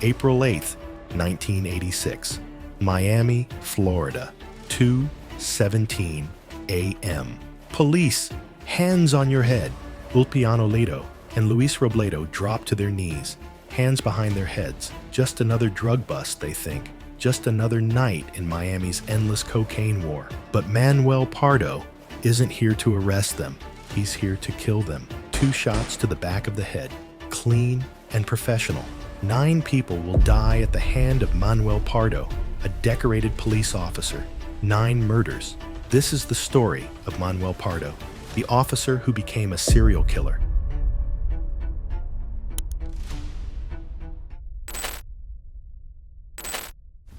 April 8th, 1986. Miami, Florida, 2:17 a.m. Police, hands on your head. Ulpiano Leto and Luis Robledo drop to their knees, hands behind their heads. Just another drug bust, they think. Just another night in Miami's endless cocaine war. But Manuel Pardo isn't here to arrest them. He's here to kill them. 2 shots to the back of the head, clean and professional. 9 people will die at the hand of Manuel Pardo, a decorated police officer. 9 murders. This is the story of Manuel Pardo, the officer who became a serial killer.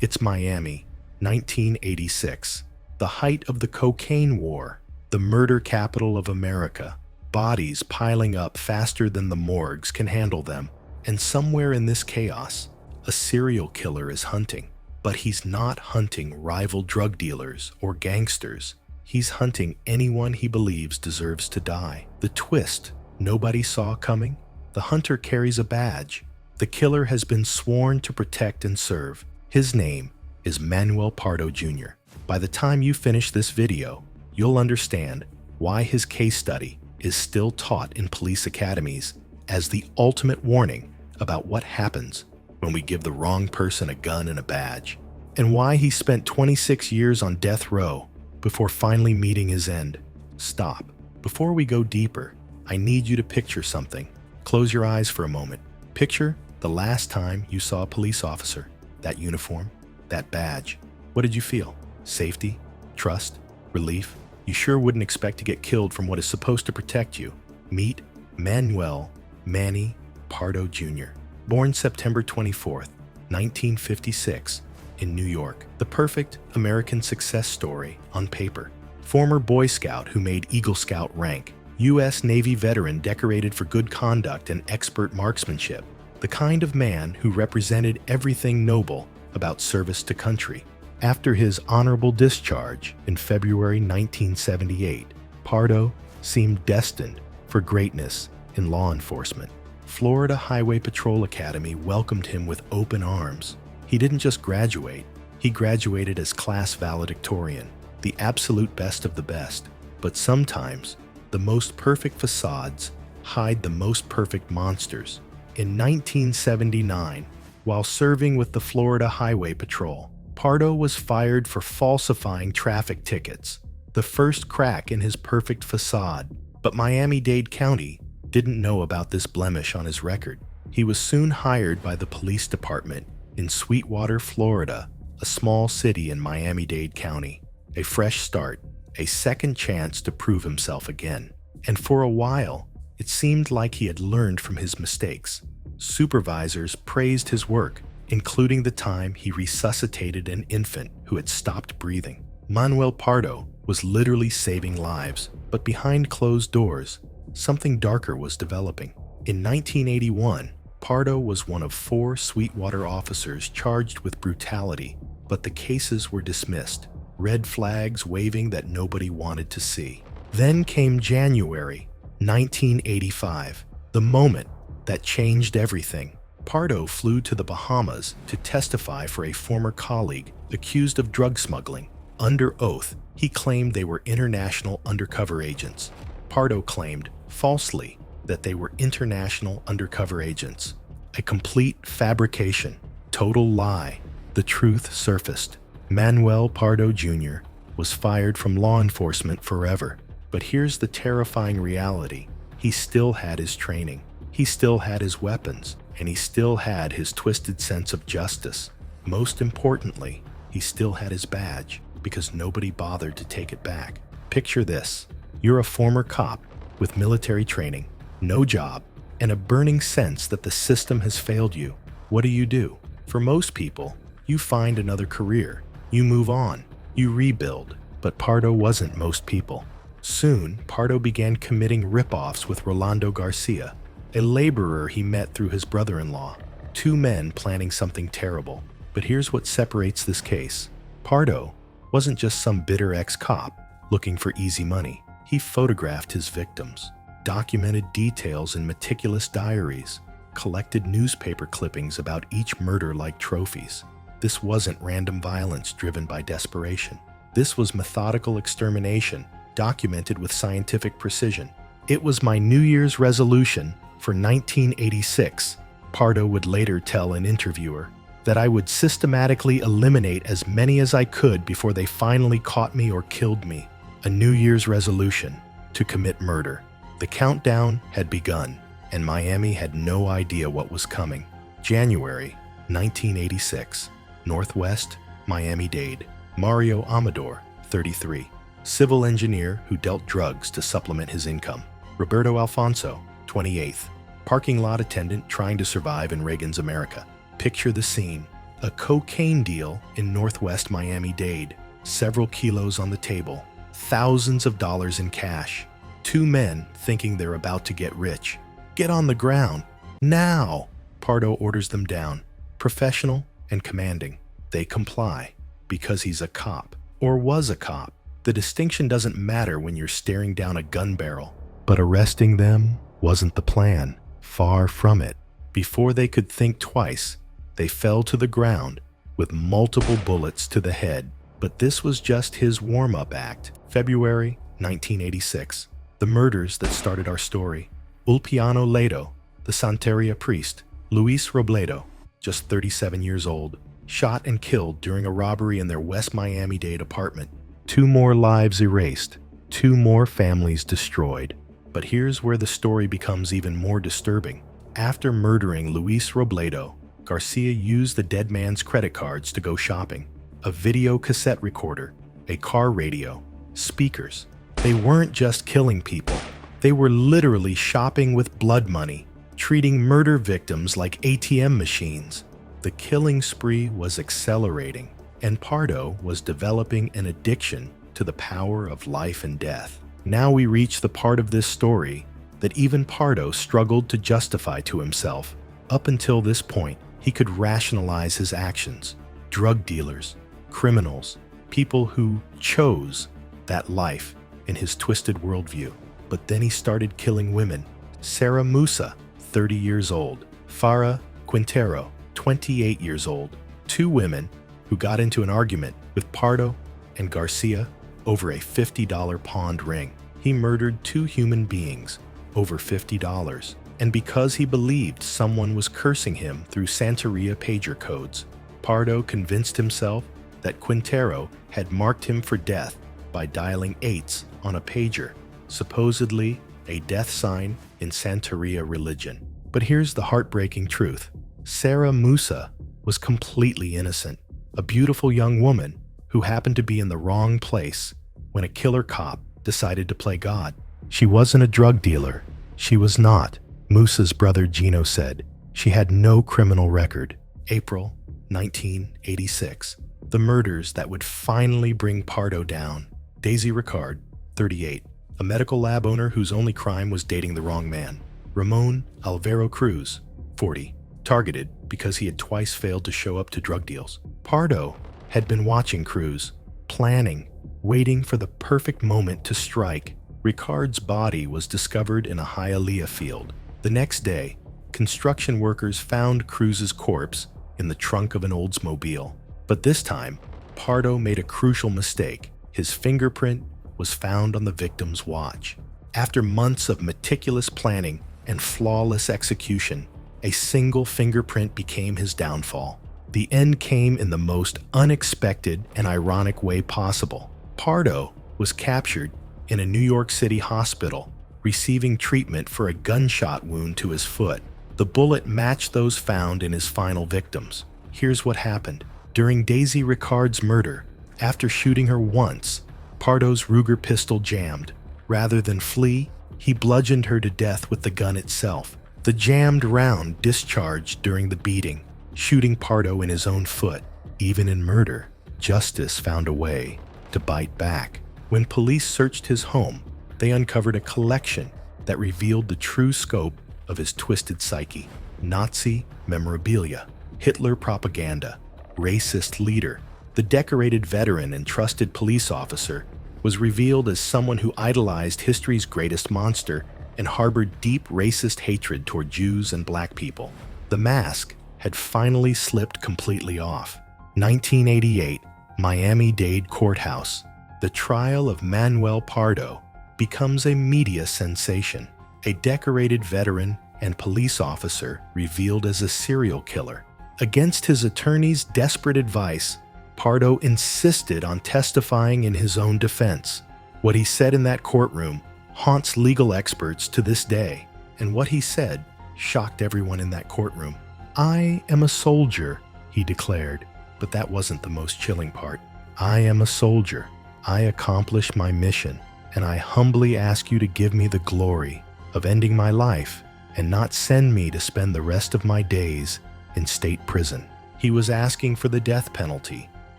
It's Miami, 1986. The height of the cocaine war, the murder capital of America. Bodies piling up faster than the morgues can handle them. And somewhere in this chaos, a serial killer is hunting. But he's not hunting rival drug dealers or gangsters. He's hunting anyone he believes deserves to die. The twist nobody saw coming? The hunter carries a badge. The killer has been sworn to protect and serve. His name is Manuel Pardo Jr. By the time you finish this video, you'll understand why his case study is still taught in police academies as the ultimate warning about what happens when we give the wrong person a gun and a badge, and why he spent 26 years on death row before finally meeting his end. Stop. Before we go deeper, I need you to picture something. Close your eyes for a moment. Picture the last time you saw a police officer. That uniform, that badge. What did you feel? Safety? Trust? Relief? You sure wouldn't expect to get killed from what is supposed to protect you. Meet Manuel Manny Pardo Jr. Born September 24th, 1956, in New York. The perfect American success story on paper. Former Boy Scout who made Eagle Scout rank. U.S. Navy veteran decorated for good conduct and expert marksmanship. The kind of man who represented everything noble about service to country. After his honorable discharge in February 1978, Pardo seemed destined for greatness in law enforcement. Florida Highway Patrol Academy welcomed him with open arms. He didn't just graduate, he graduated as class valedictorian, the absolute best of the best. But sometimes, the most perfect facades hide the most perfect monsters. In 1979, while serving with the Florida Highway Patrol, Pardo was fired for falsifying traffic tickets, the first crack in his perfect facade. But Miami-Dade County didn't know about this blemish on his record. He was soon hired by the police department in Sweetwater, Florida, a small city in Miami-Dade County. A fresh start, a second chance to prove himself again. And for a while, it seemed like he had learned from his mistakes. Supervisors praised his work, including the time he resuscitated an infant who had stopped breathing. Manuel Pardo was literally saving lives, but behind closed doors, something darker was developing. In 1981, Pardo was one of 4 Sweetwater officers charged with brutality, but the cases were dismissed, red flags waving that nobody wanted to see. Then came January 1985, the moment that changed everything. Pardo flew to the Bahamas to testify for a former colleague accused of drug smuggling. Under oath, he claimed they were international undercover agents. Pardo claimed, falsely, that they were international undercover agents. A complete fabrication, total lie. The truth surfaced. Manuel Pardo Jr. was fired from law enforcement forever. But here's the terrifying reality. He still had his training. He still had his weapons. And he still had his twisted sense of justice. Most importantly, he still had his badge because nobody bothered to take it back. Picture this. You're a former cop with military training, no job, and a burning sense that the system has failed you. What do? For most people, you find another career. You move on. You rebuild. But Pardo wasn't most people. Soon, Pardo began committing rip-offs with Rolando Garcia, a laborer he met through his brother-in-law. 2 men planning something terrible. But here's what separates this case. Pardo wasn't just some bitter ex-cop looking for easy money. He photographed his victims, documented details in meticulous diaries, collected newspaper clippings about each murder like trophies. This wasn't random violence driven by desperation. This was methodical extermination, documented with scientific precision. It was my New Year's resolution for 1986, Pardo would later tell an interviewer, that I would systematically eliminate as many as I could before they finally caught me or killed me. A New Year's resolution to commit murder. The countdown had begun, and Miami had no idea what was coming. January 1986, Northwest Miami-Dade. Mario Amador, 33, civil engineer who dealt drugs to supplement his income. Roberto Alfonso, 28th, parking lot attendant trying to survive in Reagan's America. Picture the scene. A cocaine deal in Northwest Miami-Dade. Several kilos on the table. Thousands of dollars in cash. Two men thinking they're about to get rich. Get on the ground. Now! Pardo orders them down. Professional and commanding. They comply because he's a cop, or was a cop. The distinction doesn't matter when you're staring down a gun barrel. But arresting them wasn't the plan. Far from it. Before they could think twice, they fell to the ground with multiple bullets to the head. But this was just his warm-up act. February 1986. The murders that started our story. Ulpiano Ledo, the Santeria priest. Luis Robledo, just 37 years old, shot and killed during a robbery in their West Miami-Dade apartment. 2 more lives erased. 2 more families destroyed. But here's where the story becomes even more disturbing. After murdering Luis Robledo, Garcia used the dead man's credit cards to go shopping. A video cassette recorder, a car radio, speakers. They weren't just killing people. They were literally shopping with blood money, treating murder victims like ATM machines. The killing spree was accelerating, and Pardo was developing an addiction to the power of life and death. Now we reach the part of this story that even Pardo struggled to justify to himself. Up until this point, he could rationalize his actions. Drug dealers, criminals, people who chose that life in his twisted worldview. But then he started killing women. Sarah Musa, 30 years old. Farah Quintero, 28 years old. 2 women who got into an argument with Pardo and Garcia over a $50 pawned ring. He murdered 2 human beings over $50. And because he believed someone was cursing him through Santeria pager codes, Pardo convinced himself that Quintero had marked him for death by dialing 8s on a pager, supposedly a death sign in Santeria religion. But here's the heartbreaking truth. Sarah Musa was completely innocent, a beautiful young woman who happened to be in the wrong place when a killer cop decided to play God. She wasn't a drug dealer. She was not. Musa's brother Gino said she had no criminal record. April 1986. The murders that would finally bring Pardo down. Daisy Ricard, 38, a medical lab owner whose only crime was dating the wrong man. Ramon Alvaro Cruz, 40, targeted because he had twice failed to show up to drug deals. Pardo had been watching Cruz, planning, waiting for the perfect moment to strike. Ricard's body was discovered in a Hialeah field. The next day, construction workers found Cruz's corpse in the trunk of an Oldsmobile. But this time, Pardo made a crucial mistake. His fingerprint was found on the victim's watch. After months of meticulous planning and flawless execution, a single fingerprint became his downfall. The end came in the most unexpected and ironic way possible. Pardo was captured in a New York City hospital, receiving treatment for a gunshot wound to his foot. The bullet matched those found in his final victims. Here's what happened. During Daisy Ricard's murder, after shooting her once, Pardo's Ruger pistol jammed. Rather than flee, he bludgeoned her to death with the gun itself. The jammed round discharged during the beating, shooting Pardo in his own foot. Even in murder, justice found a way to bite back. When police searched his home, they uncovered a collection that revealed the true scope of his twisted psyche. Nazi memorabilia, Hitler propaganda, racist leader. The decorated veteran and trusted police officer was revealed as someone who idolized history's greatest monster and harbored deep racist hatred toward Jews and black people. The mask had finally slipped completely off. 1988, Miami-Dade Courthouse. The trial of Manuel Pardo becomes a media sensation. A decorated veteran and police officer revealed as a serial killer. Against his attorney's desperate advice, Pardo insisted on testifying in his own defense. What he said in that courtroom haunts legal experts to this day, and what he said shocked everyone in that courtroom. "I am a soldier," he declared, but that wasn't the most chilling part. "I am a soldier. I accomplished my mission, and I humbly ask you to give me the glory of ending my life and not send me to spend the rest of my days in state prison." He was asking for the death penalty,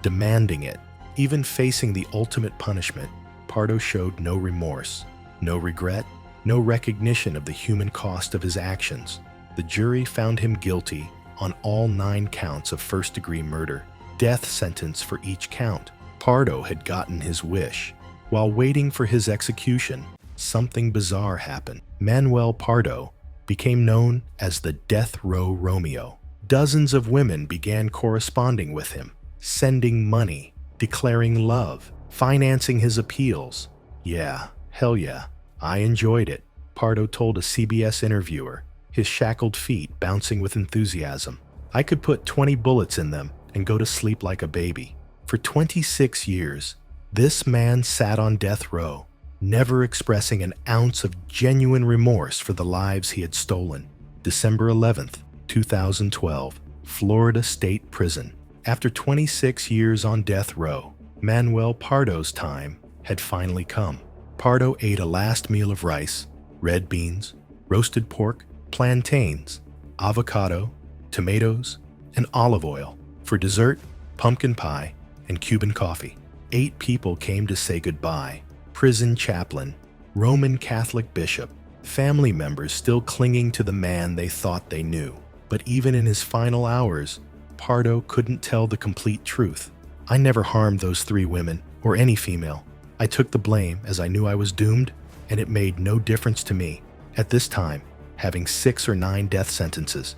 demanding it. Even facing the ultimate punishment, Pardo showed no remorse, no regret, no recognition of the human cost of his actions. The jury found him guilty on all 9 counts of first-degree murder, death sentence for each count. Pardo had gotten his wish. While waiting for his execution, something bizarre happened. Manuel Pardo became known as the Death Row Romeo. Dozens of women began corresponding with him, sending money, declaring love, financing his appeals. "Yeah, hell yeah, I enjoyed it," Pardo told a CBS interviewer, his shackled feet bouncing with enthusiasm. "I could put 20 bullets in them and go to sleep like a baby." For 26 years, this man sat on death row, never expressing an ounce of genuine remorse for the lives he had stolen. December 11th, 2012, Florida State Prison. After 26 years on death row, Manuel Pardo's time had finally come. Pardo ate a last meal of rice, red beans, roasted pork, plantains, avocado, tomatoes, and olive oil. For dessert, pumpkin pie and Cuban coffee. 8 people came to say goodbye. Prison chaplain, Roman Catholic bishop, family members still clinging to the man they thought they knew. But even in his final hours, Pardo couldn't tell the complete truth. "I never harmed those 3 women, or any female. I took the blame as I knew I was doomed, and it made no difference to me. At this time, having 6 or 9 death sentences."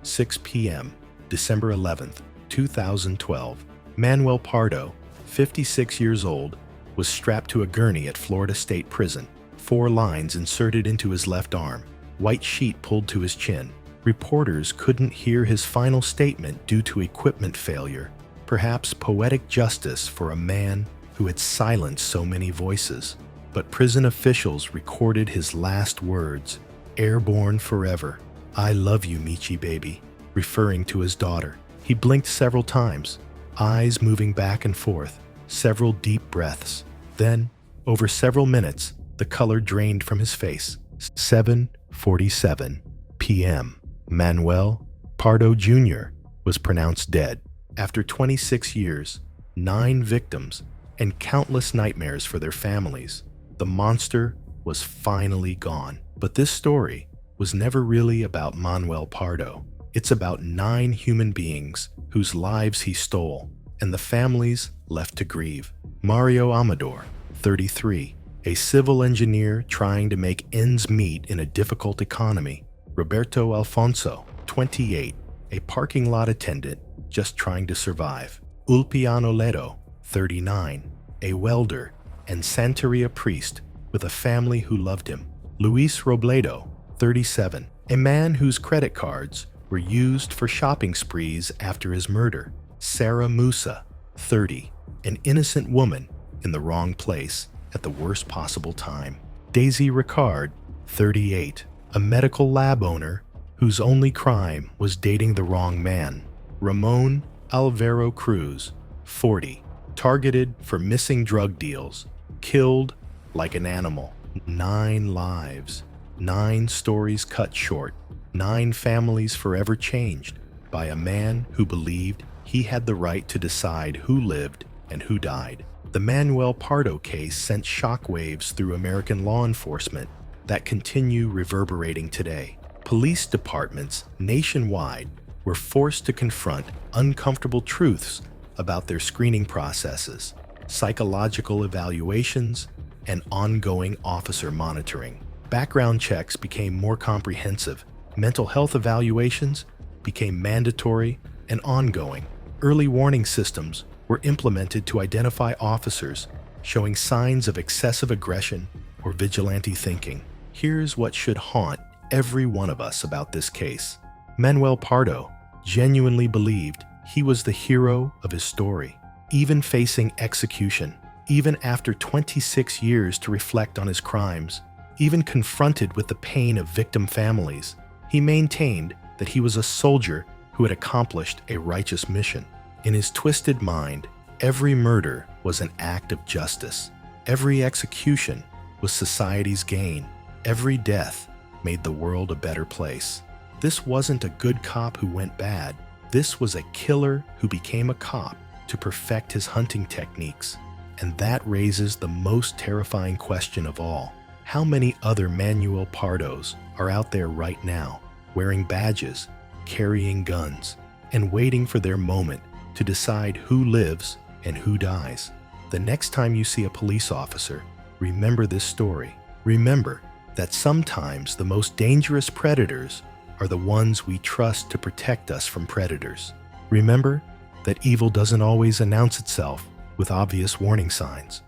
6 p.m., December 11th, 2012. Manuel Pardo, 56 years old, was strapped to a gurney at Florida State Prison, 4 lines inserted into his left arm, white sheet pulled to his chin. Reporters couldn't hear his final statement due to equipment failure. Perhaps poetic justice for a man who had silenced so many voices. But prison officials recorded his last words, "Airborne forever. I love you, Michi baby," referring to his daughter. He blinked several times, eyes moving back and forth, several deep breaths. Then, over several minutes, the color drained from his face. 7:47 p.m. Manuel Pardo Jr. was pronounced dead. After 26 years, 9 victims, and countless nightmares for their families, the monster was finally gone. But this story was never really about Manuel Pardo. It's about 9 human beings whose lives he stole, and the families left to grieve. Mario Amador, 33, a civil engineer trying to make ends meet in a difficult economy. Roberto Alfonso, 28, a parking lot attendant just trying to survive. Ulpiano Ledo, 39, a welder and Santeria priest with a family who loved him. Luis Robledo, 37, a man whose credit cards were used for shopping sprees after his murder. Sarah Musa, 30, an innocent woman in the wrong place at the worst possible time. Daisy Ricard, 38, a medical lab owner whose only crime was dating the wrong man. Ramon Alvaro Cruz, 40, targeted for missing drug deals, killed like an animal. 9 lives, 9 stories cut short, 9 families forever changed by a man who believed he had the right to decide who lived and who died. The Manuel Pardo case sent shockwaves through American law enforcement that continue reverberating today. Police departments nationwide were forced to confront uncomfortable truths about their screening processes, psychological evaluations, and ongoing officer monitoring. Background checks became more comprehensive. Mental health evaluations became mandatory and ongoing. Early warning systems were implemented to identify officers showing signs of excessive aggression or vigilante thinking. Here's what should haunt every one of us about this case. Manuel Pardo genuinely believed he was the hero of his story. Even facing execution, even after 26 years to reflect on his crimes, even confronted with the pain of victim families, he maintained that he was a soldier who had accomplished a righteous mission. In his twisted mind, every murder was an act of justice. Every execution was society's gain. Every death made the world a better place. This wasn't a good cop who went bad. This was a killer who became a cop to perfect his hunting techniques. And that raises the most terrifying question of all. How many other Manuel Pardos are out there right now, wearing badges, carrying guns, and waiting for their moment to decide who lives and who dies? The next time you see a police officer, remember this story. Remember that sometimes the most dangerous predators are the ones we trust to protect us from predators. Remember that evil doesn't always announce itself with obvious warning signs.